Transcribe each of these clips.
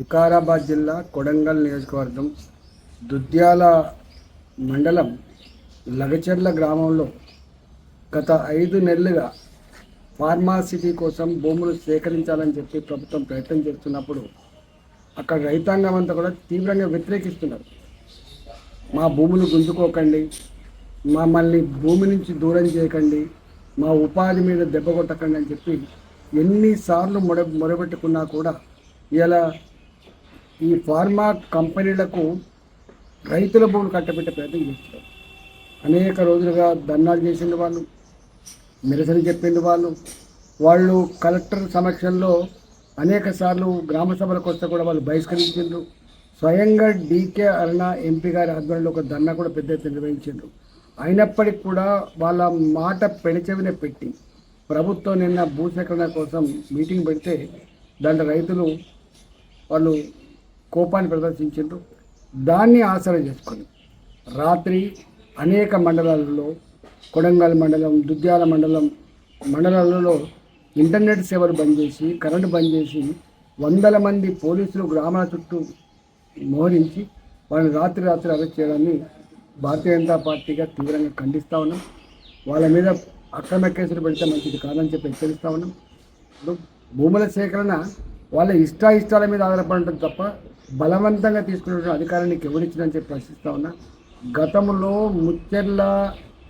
వికారాబాద్ జిల్లా కొడంగల్ నియోజకవర్గం దుద్యాల మండలం లగచెర్ల గ్రామంలో గత 5 నెలలుగా ఫార్మాసిటీ కోసం భూములు సేకరించాలని చెప్పి ప్రభుత్వం ప్రయత్నం చేస్తున్నప్పుడు అక్కడ రైతాంగం అంతా కూడా తీవ్రంగా వ్యతిరేకిస్తున్నారు. మా భూములు గుంజుకోకండి, మమ్మల్ని భూమి నుంచి దూరం చేయకండి, మా ఉపాధి మీద దెబ్బ కొట్టకండి అని చెప్పి ఎన్నిసార్లు మొరబెట్టుకున్నా కూడా ఇలా ఈ ఫార్మా కంపెనీలకు రైతుల భూములు కట్టబెట్టే ప్రయత్నం చేస్తున్నారు. అనేక రోజులుగా ధర్నాలు చేసిండు వాళ్ళు, నిరసన చెప్పిండు వాళ్ళు కలెక్టర్ సమక్షంలో అనేక సార్లు గ్రామ సభలకు వస్తే కూడా వాళ్ళు బహిష్కరించిండ్రు. స్వయంగా డీకే అరుణ ఎంపీ గారి ఆధ్వర్యంలో ఒక ధర్నా కూడా పెద్ద ఎత్తున నిర్వహించిండ్రు. అయినప్పటికీ కూడా వాళ్ళ మాట పెడచెవిన పెట్టి ప్రభుత్వం నిన్న భూసేకరణ కోసం మీటింగ్ పెడితే దాంట్లో రైతులు వాళ్ళు కోపాన్ని ప్రదర్శించారు. దాన్ని ఆసరా చేసుకొని రాత్రి అనేక మండలాలలో, కొడంగల్ మండలం, దుద్యాల మండలాలలో ఇంటర్నెట్ సేవలు బంద్ చేసి, కరెంటు బంద్ చేసి, వందల మంది పోలీసులు గ్రామాల చుట్టూ మోహరించి వాళ్ళని రాత్రి అరెస్ట్ చేయడాన్ని భారతీయ జనతా పార్టీగా తీవ్రంగా ఖండిస్తూ ఉన్నాం. వాళ్ళ మీద అక్రమ కేసులు పెడితే మంచిది కాదని చెప్పి హెచ్చరిస్తూ ఉన్నాం. భూముల సేకరణ వాళ్ళ ఇష్టాల మీద ఆధారపడటం తప్ప బలవంతంగా తీసుకునే అధికారాన్ని ఎవరిచ్చిందని చెప్పి ప్రశ్నిస్తూ ఉన్నా. గతంలో ముచ్చెర్ల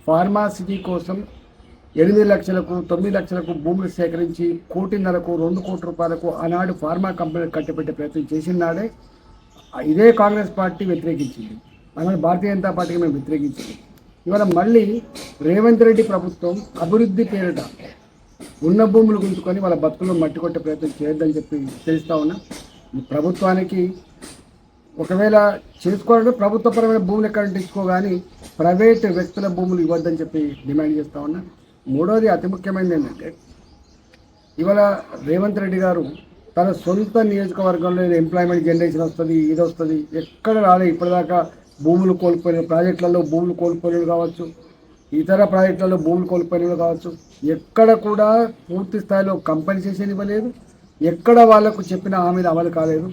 ఫార్మాసిటీ కోసం 8 లక్షలకు 9 లక్షలకు భూములు సేకరించి 1.5 2 కోట్ల రూపాయలకు ఆనాడు ఫార్మా కంపెనీలు కట్టబెట్టే ప్రయత్నం చేసిన నాడే ఇదే కాంగ్రెస్ పార్టీ వ్యతిరేకించింది. అలాగే భారతీయ జనతా పార్టీకి మేము వ్యతిరేకించింది. ఇవాళ మళ్ళీ రేవంత్ రెడ్డి ప్రభుత్వం అభివృద్ధి పేరిట ఉన్న భూములు గుంజుకొని వాళ్ళ బతుకుల్లో మట్టి కొట్టే ప్రయత్నం చేయొద్దని చెప్పి తెలుస్తూ ఉన్నా. ఈ ప్రభుత్వానికి ఒకవేళ చేసుకోవాలంటే ప్రభుత్వపరమైన భూములు ఎక్కడ తీసుకోగాని ప్రైవేట్ వ్యక్తుల భూములు ఇవ్వద్దని చెప్పి డిమాండ్ చేస్తూ ఉన్నా. మూడోది అతి ముఖ్యమైనది ఏంటంటే ఇవాళ రేవంత్ రెడ్డి గారు తన సొంత నియోజకవర్గంలో ఎంప్లాయ్మెంట్ జనరేషన్ వస్తుంది, ఇది వస్తుంది, ఎక్కడ రాలేదు ఇప్పటిదాకా. భూములు కోల్పోయిన ప్రాజెక్టులలో భూములు కోల్పోయినవి కావచ్చు, ఇతర ప్రాజెక్టులలో భూములు కోల్పోయినవి కావచ్చు, ఎక్కడ కూడా పూర్తి స్థాయిలో కంపెన్సేషన్ ఇవ్వలేదు, ఎక్కడ వాళ్ళకు చెప్పిన హామీలు అమలు కాలేదు.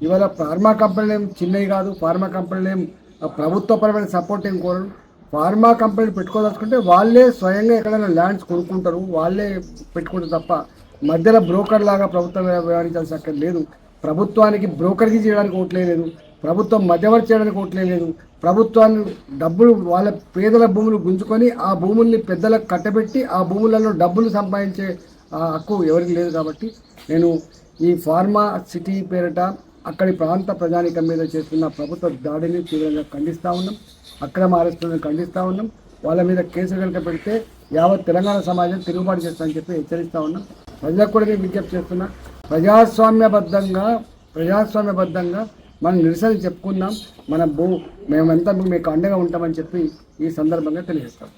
ఇవాళ ఫార్మా కంపెనీలు ఏం చిన్నవి కాదు, ఫార్మా కంపెనీలు ఏం ప్రభుత్వపరమైన సపోర్ట్ ఏం కోరరు. ఫార్మా కంపెనీలు పెట్టుకోవాలనుకుంటే వాళ్ళే స్వయంగా ఎక్కడైనా ల్యాండ్స్ కొనుక్కుంటారు, వాళ్ళే పెట్టుకుంటారు తప్ప మధ్యలో బ్రోకర్ లాగా ప్రభుత్వం వ్యవహరించాల్సి అక్కడ లేదు. ప్రభుత్వానికి బ్రోకర్కి చేయడానికి ఓట్లేదు, ప్రభుత్వం మధ్యవర్తి చేయడానికి ఓట్లేదు. ప్రభుత్వాన్ని డబ్బులు వాళ్ళ పేదల భూములు గుంజుకొని ఆ భూముల్ని పెద్దలకు కట్టబెట్టి ఆ భూములలో డబ్బులు సంపాదించే హక్కు ఎవరికి లేదు. కాబట్టి నేను ఈ ఫార్మా సిటీ పేరిట అక్కడి ప్రాంత ప్రజానికం మీద చేస్తున్న ప్రభుత్వ దాడిని తీవ్రంగా ఖండిస్తూ ఉన్నాం, అక్రమ అరెస్టులను ఖండిస్తూ ఉన్నాం. వాళ్ళ మీద కేసులు కనుక పెడితే యావత్ తెలంగాణ సమాజం తిరుగుబాటు చేస్తామని చెప్పి హెచ్చరిస్తూ ఉన్నాం. ప్రజలకు కూడా నేను విజ్ఞప్తి చేస్తున్నా, ప్రజాస్వామ్యబద్ధంగా మనం నిరసన చెప్పుకుందాం, మేమంతా మీకు అండగా ఉంటామని చెప్పి ఈ సందర్భంగా తెలియజేస్తాం.